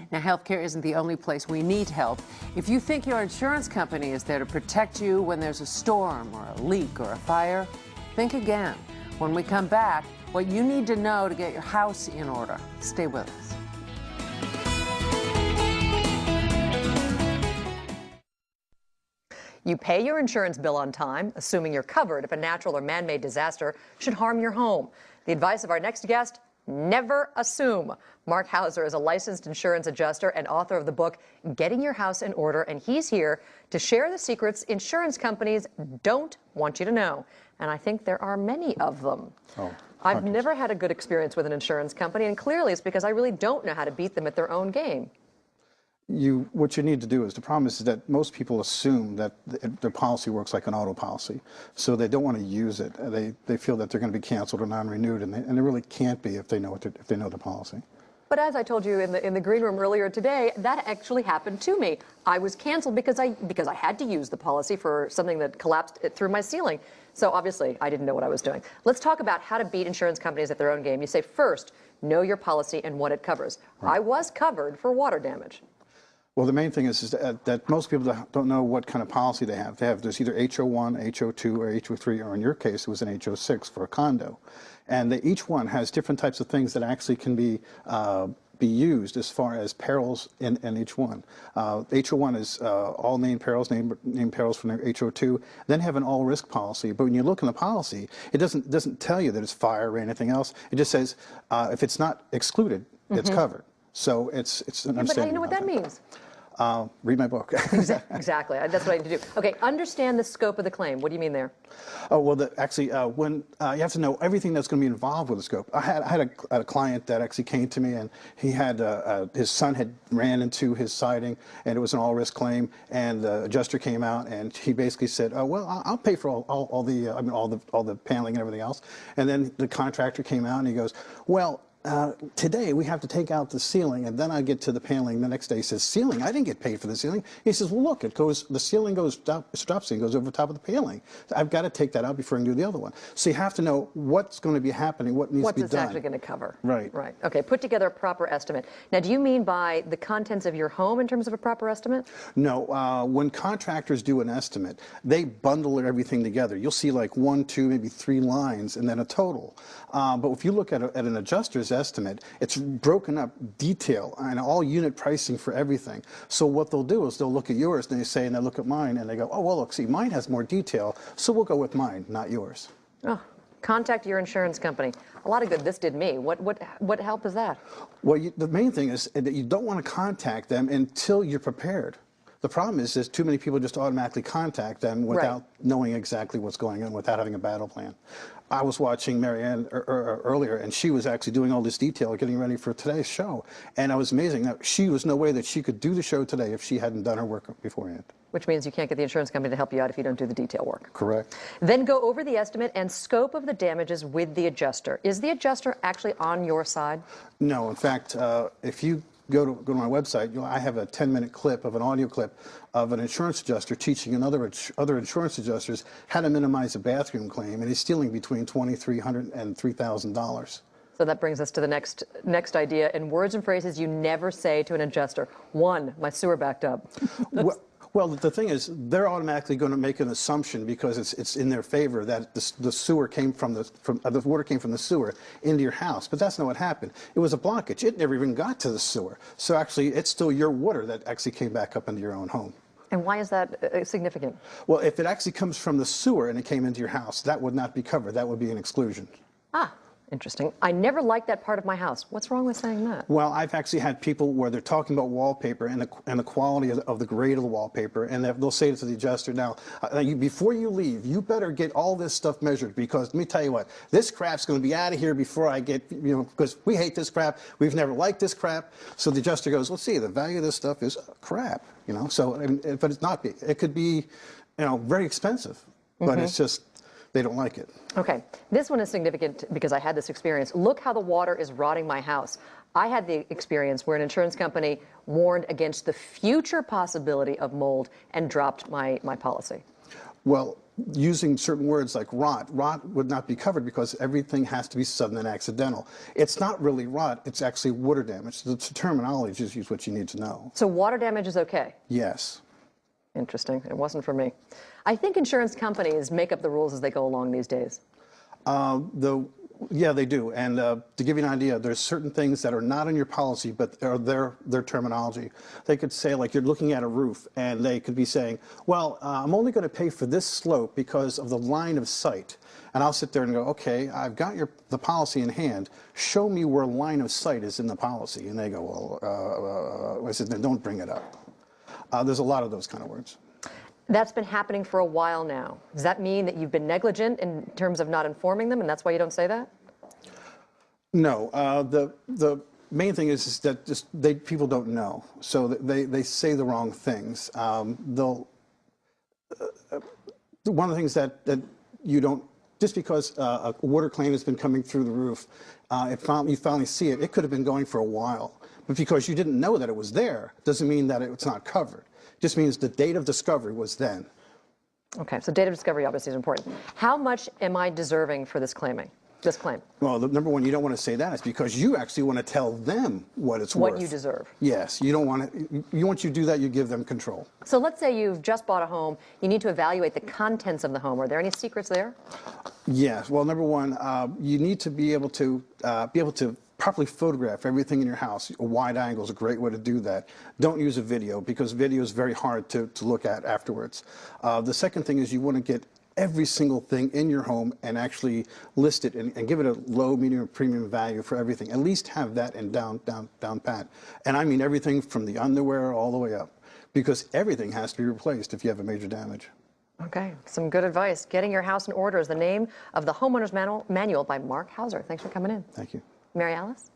Now, healthcare isn't the only place we need help. If you think your insurance company is there to protect you when there's a storm or a leak or a fire, think again. When we come back, what you need to know to get your house in order. Stay with us. You pay your insurance bill on time, assuming you're covered if a natural or man-made disaster should harm your home. The advice of our next guest: never assume. Mark Hauser is a licensed insurance adjuster and author of the book Getting Your House in Order, and he's here to share the secrets insurance companies don't want you to know. And I think there are many of them. I've never had a good experience with an insurance company, and clearly it's because I really don't know how to beat them at their own game. What you need to do is, the problem is that most people assume that their policy works like an auto policy, so they don't want to use it. They feel that they're going to be canceled or non-renewed, and they really can't be if they know the policy. But as I told you in the green room earlier today, that actually happened to me. I was canceled because I had to use the policy for something that collapsed through my ceiling. So obviously, I didn't know what I was doing. Let's talk about how to beat insurance companies at their own game. You say, first, know your policy and what it covers. Right. I was covered for water damage. Well, the main thing is that most people don't know what kind of policy they have. There's either HO1, HO2, or HO3, or in your case, it was an HO6 for a condo. And each one has different types of things that actually can be used as far as perils in each one. HO1 is all named perils, named perils from HO2. Then have an all-risk policy. But when you look in the policy, it doesn't tell you that it's fire or anything else. It just says if it's not excluded, it's covered. So it's an understanding. But how do you know what that means? Read my book. Exactly. That's what I need to do. Okay, understand the scope of the claim. What do you mean there? Oh, well, actually, when you have to know everything that's going to be involved with the scope. I had a client that actually came to me, and he had his son had ran into his siding, and it was an all-risk claim. And the adjuster came out, and he basically said, "Oh, well, I'll pay for all the paneling and everything else." And then the contractor came out, and he goes, "Well, today we have to take out the ceiling," and then I get to the paneling the next day. He says, "Ceiling? I didn't get paid for the ceiling." He says, "Well, look, the ceiling goes drop ceiling goes over top of the paneling. I've got to take that out before I can do the other one." So you have to know what's going to be happening, what needs to be done. What's it's actually going to cover. Right. Right. Okay. Put together a proper estimate. Now, do you mean by the contents of your home in terms of a proper estimate? No. When contractors do an estimate, they bundle everything together. You'll see like 1, 2, maybe 3 lines, and then a total. But if you look at an adjuster's estimate, it's broken up detail and all unit pricing for everything. So what they'll do is they'll look at yours and they look at mine, and they go, "Oh, well, look, see, mine has more detail, so we'll go with mine, not yours." Oh, contact your insurance company. A lot of good this did me. What help is that? Well, the main thing is that you don't want to contact them until you're prepared. The problem is too many people just automatically contact them without knowing exactly what's going on, without having a battle plan. I was watching Marianne earlier, and she was actually doing all this detail, getting ready for today's show. And I was amazing. Now, she was no way that she could do the show today if she hadn't done her work beforehand. Which means you can't get the insurance company to help you out if you don't do the detail work. Correct. Then go over the estimate and scope of the damages with the adjuster. Is the adjuster actually on your side? No. In fact, if you go to my website, I have a 10-minute clip of an audio clip of an insurance adjuster teaching other insurance adjusters how to minimize a bathroom claim, and he's stealing between $2,300 and $3,000. So that brings us to the next idea. In words and phrases you never say to an adjuster. 1, my sewer backed up. Well, the thing is, they're automatically going to make an assumption because it's in their favor that the sewer came the water came from the sewer into your house. But that's not what happened. It was a blockage. It never even got to the sewer. So actually, it's still your water that actually came back up into your own home. And why is that significant? Well, if it actually comes from the sewer and it came into your house, that would not be covered. That would be an exclusion. Ah. Interesting. I never liked that part of my house. What's wrong with saying that? Well, I've actually had people where they're talking about wallpaper and the quality of the grade of the wallpaper, and they'll say to the adjuster, "Now, before you leave, you better get all this stuff measured, because let me tell you what, this crap's going to be out of here before I get, because we hate this crap. We've never liked this crap." So the adjuster goes, "Let's see, the value of this stuff is crap, So, but it's not. It could be, very expensive, but it's just." They don't like it. Okay. This one is significant because I had this experience. Look how the water is rotting my house. I had the experience where an insurance company warned against the future possibility of mold and dropped my policy. Well, using certain words like rot. Rot would not be covered because everything has to be sudden and accidental. It's not really rot, it's actually water damage. The terminology is what you need to know. So water damage is okay? Yes. Interesting. It wasn't for me. I think insurance companies make up the rules as they go along these days. Yeah, they do. And to give you an idea, there's certain things that are not in your policy, but are their terminology. They could say, like, you're looking at a roof, and they could be saying, well, I'm only going to pay for this slope because of the line of sight. And I'll sit there and go, okay, I've got the policy in hand. Show me where line of sight is in the policy. And they go, well, I said, then don't bring it up. There's a lot of those kind of words. That's been happening for a while now. Does that mean that you've been negligent in terms of not informing them, and that's why you don't say that? No. The main thing is that people don't know, so they say the wrong things. One of the things that you don't, just because a water claim has been coming through the roof, you finally see it. It could have been going for a while, but because you didn't know that it was there, doesn't mean that it's not covered. Just means the date of discovery was then. Okay, so date of discovery obviously is important. How much am I deserving for this claim? Well, number one, you don't want to say that. It's because you actually want to tell them what it's worth. What you deserve. Yes, you don't want to. Once you do that, you give them control. So let's say you've just bought a home. You need to evaluate the contents of the home. Are there any secrets there? Yes. Well, number one, you need to be able to properly photograph everything in your house. A wide angle is a great way to do that. Don't use a video because video is very hard to look at afterwards. The second thing is you want to get every single thing in your home and actually list it and give it a low, medium, or premium value for everything. At least have that in down pat. And I mean everything from the underwear all the way up, because everything has to be replaced if you have a major damage. Okay, some good advice. Getting Your House in Order is the name of the Homeowners Manual by Mark Hauser. Thanks for coming in. Thank you. Mary Alice?